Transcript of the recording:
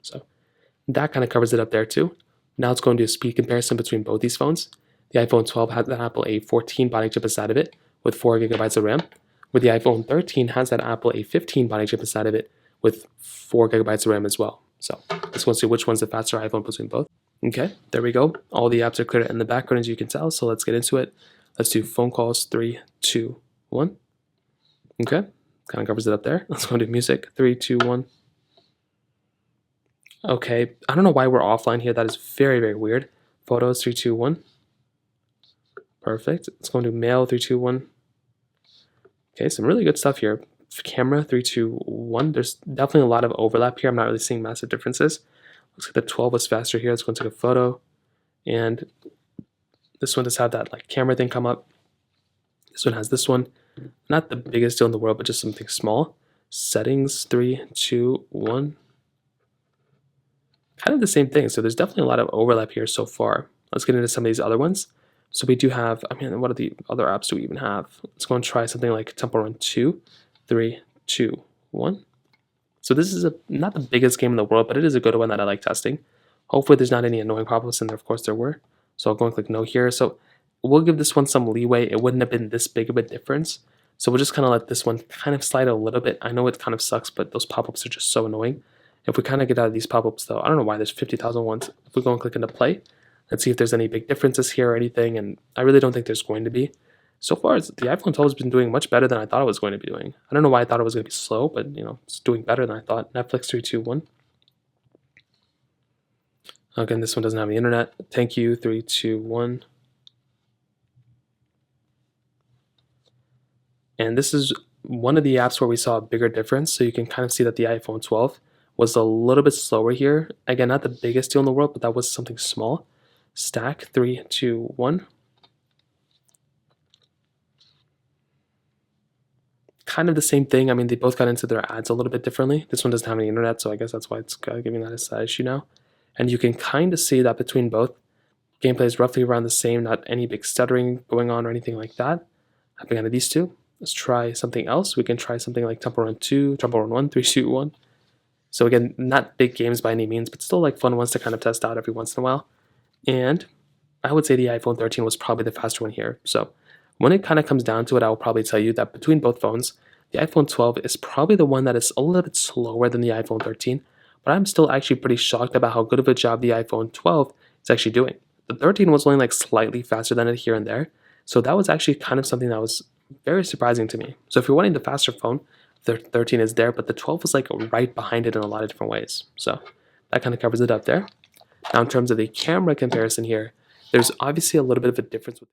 So that kind of covers it up there too. Now let's go and do a speed comparison between both these phones. The iPhone 12 has that Apple A14 body chip inside of it with 4 gigabytes of RAM, where the iPhone 13 has that Apple A15 body chip inside of it with 4 gigabytes of RAM as well. So let's go and see which one's the faster iPhone between both. Okay, there we go. All the apps are clear in the background as you can tell, so let's get into it. Let's do phone calls, 3, 2, 1. Okay, kind of covers it up there. Let's go and do music, 3, 2, 1. Okay, I don't know why we're offline here. That is very, very weird. Photos, 3, 2, 1. Perfect. Let's go and do mail, 3, 2, 1. Okay, some really good stuff here. Camera, 3, 2, 1. There's definitely a lot of overlap here. I'm not really seeing massive differences. Looks like the 12 was faster here. Let's go and take a photo. And this one does have that like camera thing come up. This one has this one. Not the biggest deal in the world, but just something small. Settings, 3, 2, 1. Kind of the same thing. So there's definitely a lot of overlap here so far. Let's get into some of these other ones. So we do have, what are the other apps do we even have? Let's go and try something like Temple Run 2, 3, 2, 1. So this is not the biggest game in the world, but it is a good one that I like testing. Hopefully there's not any annoying problems in there. Of course there were. So I'll go and click no here. So we'll give this one some leeway. It wouldn't have been this big of a difference. So we'll just kind of let this one kind of slide a little bit. I know it kind of sucks, but those pop-ups are just so annoying. If we kind of get out of these pop-ups though, I don't know why there's 50,000 ones. If we go and click into play, let's see if there's any big differences here or anything. And I really don't think there's going to be. So far, the iPhone 12 has been doing much better than I thought it was going to be doing. I don't know why I thought it was going to be slow, but it's doing better than I thought. Netflix 3, 2, 1. Again, this one doesn't have the internet. Thank you, 3, 2, 1. And this is one of the apps where we saw a bigger difference. So you can kind of see that the iPhone 12 was a little bit slower here. Again, not the biggest deal in the world, but that was something small. Stack, 3, 2, 1. Kind of the same thing. I mean, they both got into their ads a little bit differently. This one doesn't have any internet, so I guess that's why it's giving that as an issue now. And you can kind of see that between both, gameplay is roughly around the same, not any big stuttering going on or anything like that happening out of these two. Let's try something else. We can try something like Temple Run 2, Temple Run 1, 3, 2, 1. So again, not big games by any means, but still like fun ones to kind of test out every once in a while. And I would say the iPhone 13 was probably the faster one here. So when it kind of comes down to it, I will probably tell you that between both phones, the iPhone 12 is probably the one that is a little bit slower than the iPhone 13, but I'm still actually pretty shocked about how good of a job the iPhone 12 is actually doing. The 13 was only like slightly faster than it here and there, so that was actually kind of something that was very surprising to me. So if you're wanting the faster phone, the 13 is there, but the 12 was like right behind it in a lot of different ways. So that kind of covers it up there. Now in terms of the camera comparison here, there's obviously a little bit of a difference with